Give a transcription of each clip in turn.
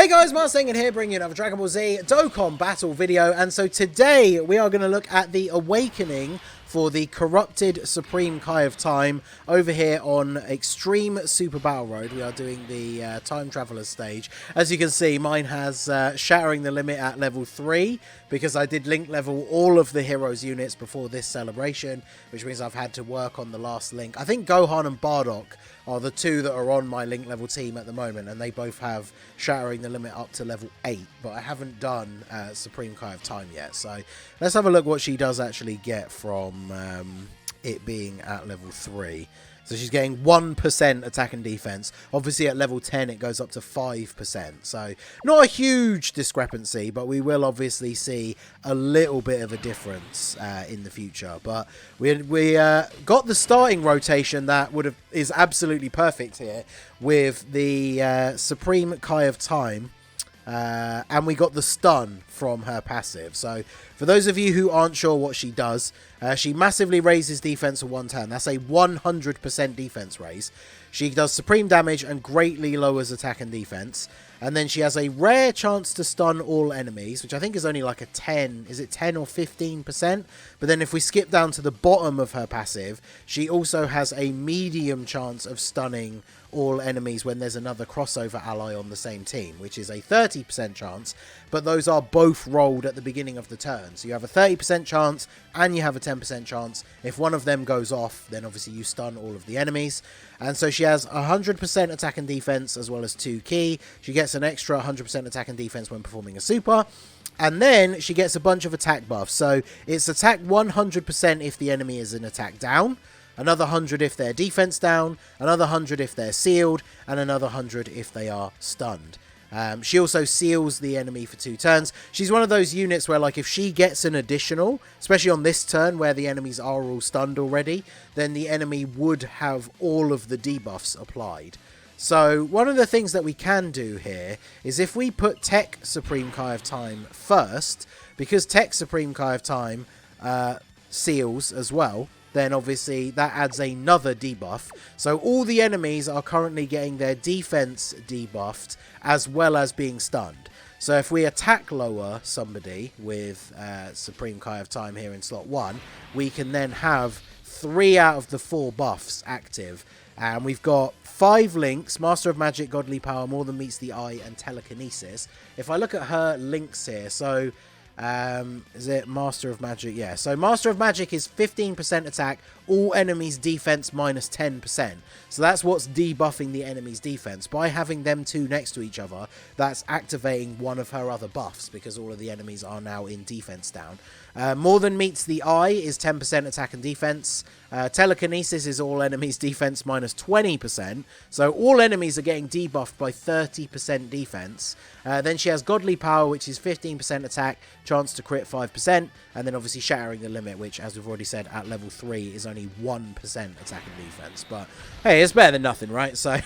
Hey guys, Marsing here bringing you another Dragon Ball Z Dokkan battle video, and so today we are going to look at the awakening for the corrupted Supreme Kai of Time over here on Extreme Super Battle Road. We are doing the Time Traveler stage. As you can see, mine has Shattering the Limit at level 3 because I did link level all of the heroes units before this celebration, which means I've had to work on the last link. I think Gohan and Bardock are the two that are on my link level team at the moment, and they both have Shattering the Limit up to level 8, but I haven't done Supreme Kai of Time yet. So let's have a look what she does actually get from it being at level 3. So she's getting 1% attack and defense. Obviously at level 10 it goes up to 5%. So not a huge discrepancy, but we will obviously see a little bit of a difference in the future. But we got the starting rotation that is absolutely perfect here with the Supreme Kai of Time. And we got the stun from her passive. So for those of you who aren't sure what she does, she massively raises defense for 1 turn. That's a 100% defense raise. She does supreme damage and greatly lowers attack and defense. And then she has a rare chance to stun all enemies, which I think is only like a 10. Is it 10 or 15%? But then if we skip down to the bottom of her passive, she also has a medium chance of stunning all enemies when there's another crossover ally on the same team, which is a 30% chance, but those are both rolled at the beginning of the turn. So you have a 30% chance and you have a 10% chance. If one of them goes off, then obviously you stun all of the enemies. And so she has 100% attack and defense as well as 2 ki. She gets an extra 100% attack and defense when performing a super. And then she gets a bunch of attack buffs. So it's attack 100% if the enemy is in attack down, another 100 if they're defense down, another 100 if they're sealed, and another 100 if they are stunned. She also seals the enemy for 2 turns. She's one of those units where, like, if she gets an additional, especially on this turn where the enemies are all stunned already, then the enemy would have all of the debuffs applied. So one of the things that we can do here is if we put Tech Supreme Kai of Time first, because Tech Supreme Kai of Time seals as well, then obviously that adds another debuff. So all the enemies are currently getting their defense debuffed as well as being stunned. So if we attack lower somebody with Supreme Kai of Time here in slot 1, we can then have 3 out of the 4 buffs active. And we've got 5 links: Master of Magic, Godly Power, More Than Meets the Eye, and Telekinesis. If I look at her links here, so is it Master of Magic? Yeah, so Master of Magic is 15% attack, all enemies defense minus 10%. So that's what's debuffing the enemy's defense. By having them two next to each other, that's activating one of her other buffs because all of the enemies are now in defense down. More Than Meets the Eye is 10% attack and defense. Telekinesis is all enemies defense minus 20%. So all enemies are getting debuffed by 30% defense. Then she has Godly Power, which is 15% attack, chance to crit 5%. And then obviously Shattering the Limit, which, as we've already said, at level 3 is only 1% attack and defense. But hey, it's better than nothing, right? So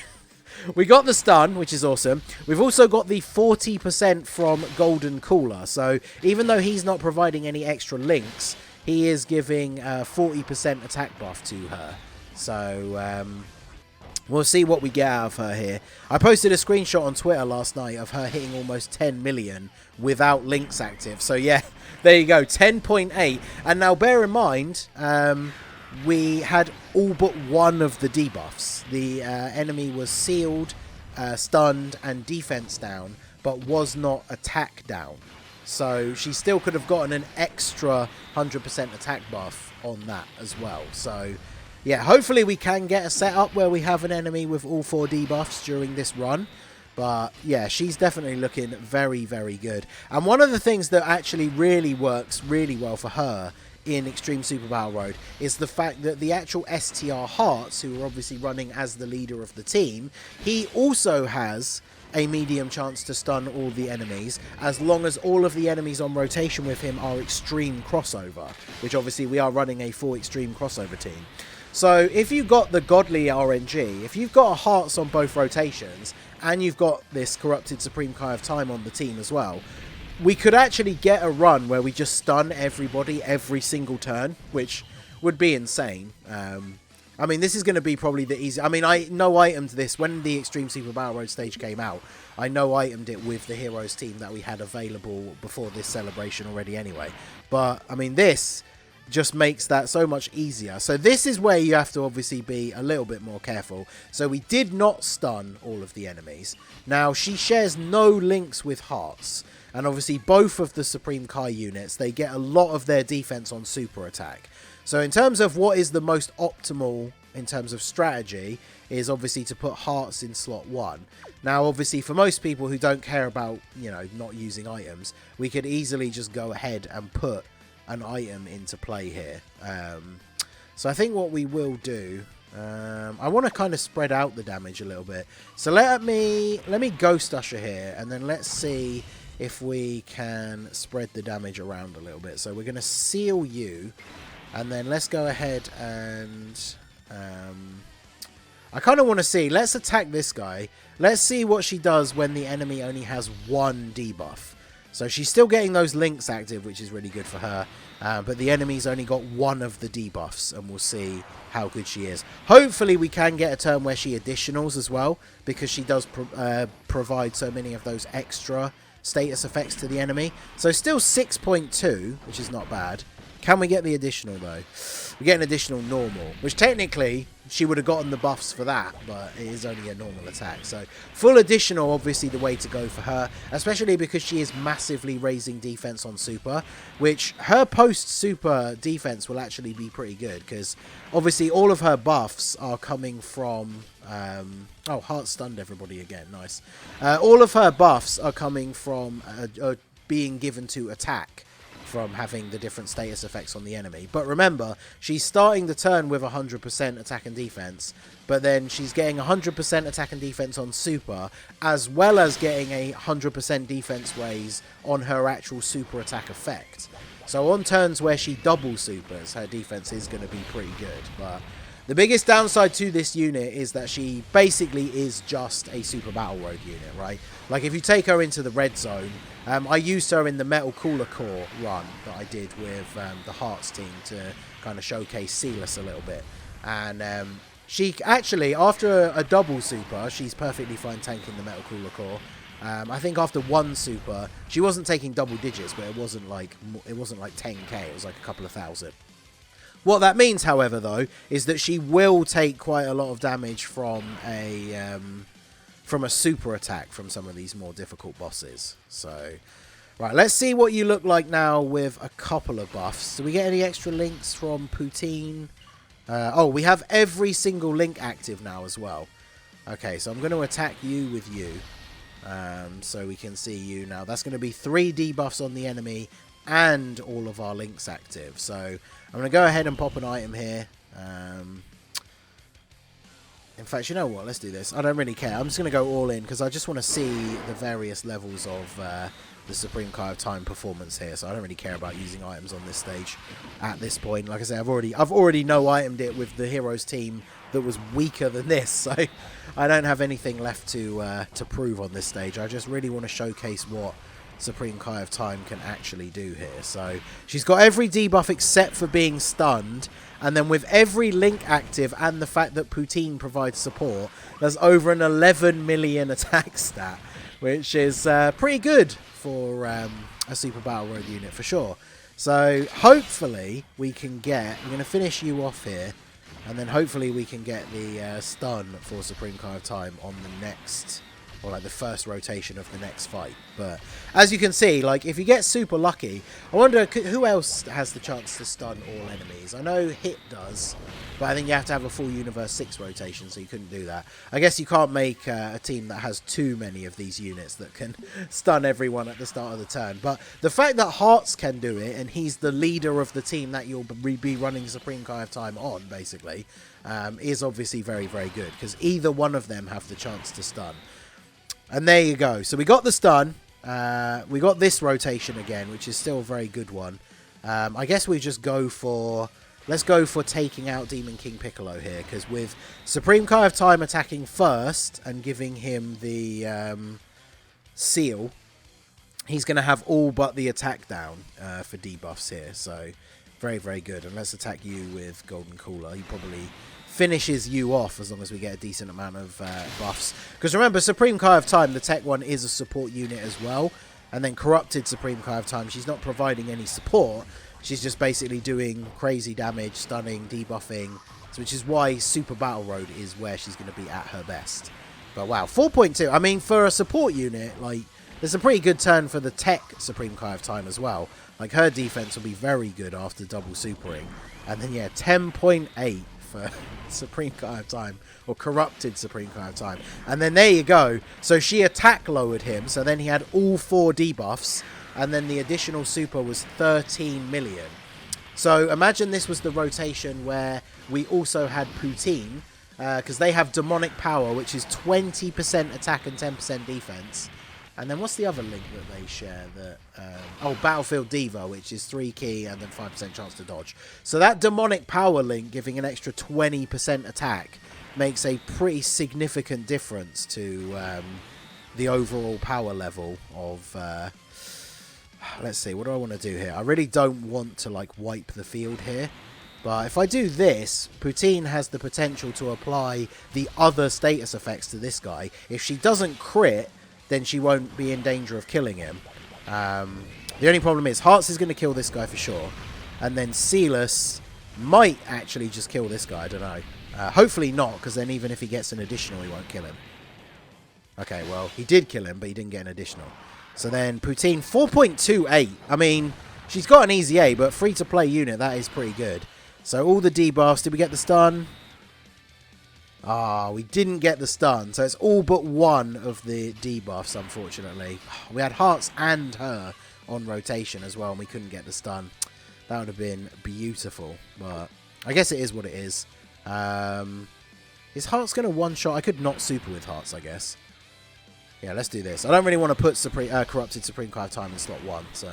we got the stun, which is awesome. We've also got the 40% from Golden Cooler. So even though he's not providing any extra links, he is giving 40% attack buff to her. So we'll see what we get out of her here. I posted a screenshot on Twitter last night of her hitting almost 10 million without links active. So yeah, there you go, 10.8. And now bear in mind, we had all but one of the debuffs. The enemy was sealed, stunned, and defense down, but was not attack down. So she still could have gotten an extra 100% attack buff on that as well. So yeah, hopefully we can get a setup where we have an enemy with all 4 debuffs during this run. But yeah, she's definitely looking very, very good. And one of the things that actually really works really well for her in Extreme Super Battle Road is the fact that the actual STR Hearts, who are obviously running as the leader of the team, he also has a medium chance to stun all the enemies, as long as all of the enemies on rotation with him are extreme crossover, which obviously we are running a full extreme crossover team. So if you've got the Godly RNG, if you've got Hearts on both rotations, and you've got this Corrupted Supreme Kai of Time on the team as well, we could actually get a run where we just stun everybody every single turn, which would be insane. I mean, this is going to be probably the easy. I mean, I no itemed this when the Extreme Super Battle Road stage came out. I no-itemed it with the heroes team that we had available before this celebration already anyway. But, I mean, this just makes that so much easier. So this is where you have to obviously be a little bit more careful. So we did not stun all of the enemies. Now, she shares no links with hearts. And obviously both of the Supreme Kai units, they get a lot of their defense on super attack. So in terms of what is the most optimal in terms of strategy is obviously to put hearts in slot 1. Now, obviously, for most people who don't care about, you know, not using items, we could easily just go ahead and put an item into play here. So I think what we will do, I want to kind of spread out the damage a little bit. So let me Ghost Usher here, and then let's see if we can spread the damage around a little bit. So we're going to seal you, and then let's go ahead and I kind of want to see, let's attack this guy. Let's see what she does when the enemy only has 1 debuff. So she's still getting those links active, which is really good for her. But the enemy's only got 1 of the debuffs, and we'll see how good she is. Hopefully we can get a turn where she additionals as well, because she does provide so many of those extra status effects to the enemy. So still 6.2, which is not bad. Can we get the additional, though? We get an additional normal, which technically she would have gotten the buffs for that, but it is only a normal attack. So full additional, obviously the way to go for her, especially because she is massively raising defense on super, which her post-super defense will actually be pretty good, because obviously all of her buffs are coming from... oh, heart stunned everybody again. Nice. All of her buffs are coming from being given to attack, from having the different status effects on the enemy. But remember, she's starting the turn with 100% attack and defense, but then she's getting 100% attack and defense on super, as well as getting a 100% defense raise on her actual super attack effect. So on turns where she double supers, her defense is going to be pretty good. But the biggest downside to this unit is that she basically is just a super battle road unit, right? Like if you take her into the red zone, I used her in the Metal Cooler Core run that I did with the Hearts team to kind of showcase Sealess a little bit. And she actually, after a double super, she's perfectly fine tanking the Metal Cooler Core. I think after 1 super, she wasn't taking double digits, but it wasn't like 10k, it was like a couple of thousand. What that means, however, though, is that she will take quite a lot of damage from a super attack from some of these more difficult bosses. So, right, let's see what you look like now with a couple of buffs. Do we get any extra links from Poutine? Oh, we have every single link active now as well. Okay, so I'm going to attack you with you. So we can see you now. That's going to be 3 debuffs on the enemy and all of our links active. So I'm going to go ahead and pop an item here. In fact, you know what? Let's do this. I don't really care. I'm just going to go all in because I just want to see the various levels of the Supreme Kai of Time performance here. So I don't really care about using items on this stage at this point. Like I said, I've already no-itemed it with the heroes team that was weaker than this. So I don't have anything left to prove on this stage. I just really want to showcase what Supreme Kai of Time can actually do here. So she's got every debuff except for being stunned, and then with every link active and the fact that Poutine provides support, there's over an 11 million attack stat, which is pretty good for a Super Battle Road unit for sure. So hopefully we can get, I'm going to finish you off here, and then hopefully we can get the stun for Supreme Kai of Time on the next, or like the first rotation of the next fight. But as you can see, like if you get super lucky, I wonder who else has the chance to stun all enemies. I know Hit does, but I think you have to have a full Universe 6 rotation, so you couldn't do that. I guess you can't make a team that has too many of these units that can stun everyone at the start of the turn. But the fact that Hearts can do it, and he's the leader of the team that you'll be running Supreme Kai of Time on, basically, is obviously very, very good, because either one of them have the chance to stun. And there you go. So we got the stun. We got this rotation again, which is still a very good one. I guess we just go for... Let's go for taking out Demon King Piccolo here, because with Supreme Kai of Time attacking first and giving him the seal, he's going to have all but the attack down for debuffs here. So very, very good. And let's attack you with Golden Cooler. He probably finishes you off as long as we get a decent amount of buffs. Because remember, Supreme Kai of Time, the tech one, is a support unit as well. And then Corrupted Supreme Kai of Time, she's not providing any support. She's just basically doing crazy damage, stunning, debuffing, which is why Super Battle Road is where she's going to be at her best. But wow, 4.2. I mean, for a support unit, like, there's a pretty good turn for the tech Supreme Kai of Time as well. Like, her defense will be very good after double supering. And then, yeah, 10.8 for Supreme Kai of Time, or Corrupted Supreme Kai of Time. And then there you go. So she attack lowered him, so then he had all 4 debuffs, and then the additional super was 13 million. So imagine this was the rotation where we also had Poutine, because they have Demonic Power, which is 20% attack and 10% defense. And then what's the other link that they share? Oh, Battlefield Diva, which is 3 key and then 5% chance to dodge. So that Demonic Power link giving an extra 20% attack makes a pretty significant difference to the overall power level of... let's see, what do I want to do here? I really don't want to, like, wipe the field here. But if I do this, Poutine has the potential to apply the other status effects to this guy. If she doesn't crit, then she won't be in danger of killing him. The only problem is Hearts is going to kill this guy for sure. And then Sealess might actually just kill this guy, I don't know. Hopefully not, because then even if he gets an additional, he won't kill him. Okay, well, he did kill him, but he didn't get an additional. So then Poutine, 4.28. I mean, she's got an easy A, but free-to-play unit, that is pretty good. So all the debuffs, did we get the stun? Ah, we didn't get the stun. So it's all but one of the debuffs, unfortunately. We had Hearts and her on rotation as well, and we couldn't get the stun. That would have been beautiful, but I guess it is what it is. Is Hearts going to one-shot? I could not super with Hearts, I guess. Yeah, let's do this. I don't really want to put Corrupted Supreme Kai of Time in slot 1, so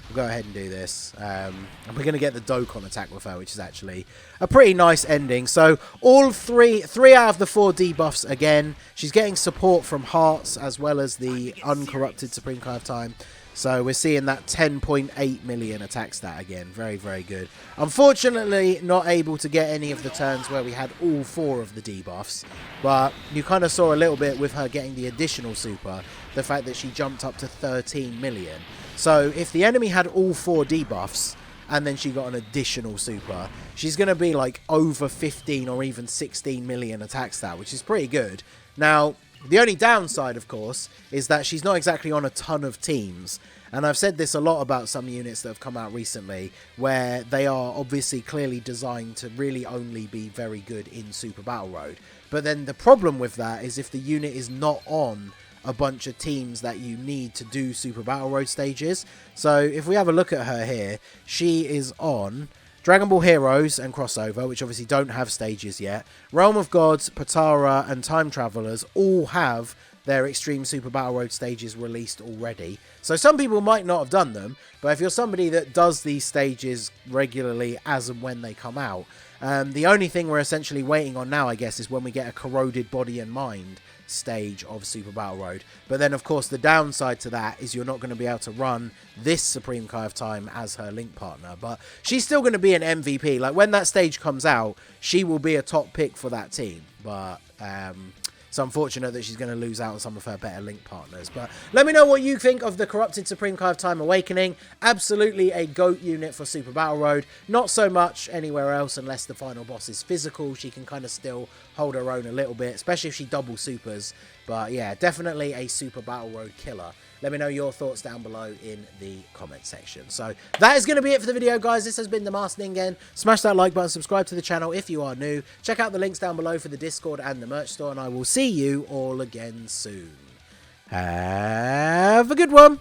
we'll go ahead and do this. And we're going to get the Dokkan attack with her, which is actually a pretty nice ending. So all three out of the 4 debuffs again. She's getting support from Hearts as well as the uncorrupted Supreme Kai of Time. So we're seeing that 10.8 million attack stat again. Very, very good. Unfortunately, not able to get any of the turns where we had all 4 of the debuffs. But you kind of saw a little bit with her getting the additional super, the fact that she jumped up to 13 million. So if the enemy had all 4 debuffs and then she got an additional super, she's going to be like over 15 or even 16 million attack stat, which is pretty good. Now, the only downside, of course, is that she's not exactly on a ton of teams. And I've said this a lot about some units that have come out recently, where they are obviously clearly designed to really only be very good in Super Battle Road. But then the problem with that is if the unit is not on a bunch of teams that you need to do Super Battle Road stages. So if we have a look at her here, she is on Dragon Ball Heroes and Crossover, which obviously don't have stages yet. Realm of Gods, Patara, and Time Travelers all have their Extreme Super Battle Road stages released already. So some people might not have done them, but if you're somebody that does these stages regularly as and when they come out, the only thing we're essentially waiting on now, I guess, is when we get a Corroded Body and Mind stage of Super Battle Road. But then, of course, the downside to that is you're not going to be able to run this Supreme Kai of Time as her link partner. But she's still going to be an MVP. Like, when that stage comes out, she will be a top pick for that team. But it's unfortunate that she's going to lose out on some of her better link partners. But let me know what you think of the Corrupted Supreme Kai of Time Awakening. Absolutely a GOAT unit for Super Battle Road. Not so much anywhere else unless the final boss is physical. She can kind of still hold her own a little bit, especially if she double supers. But yeah, definitely a Super Battle Road killer. Let me know your thoughts down below in the comment section. So that is going to be it for the video, guys. This has been the Masked Ningen. Smash that like button, subscribe to the channel if you are new. Check out the links down below for the Discord and the merch store, and I will see you all again soon. Have a good one.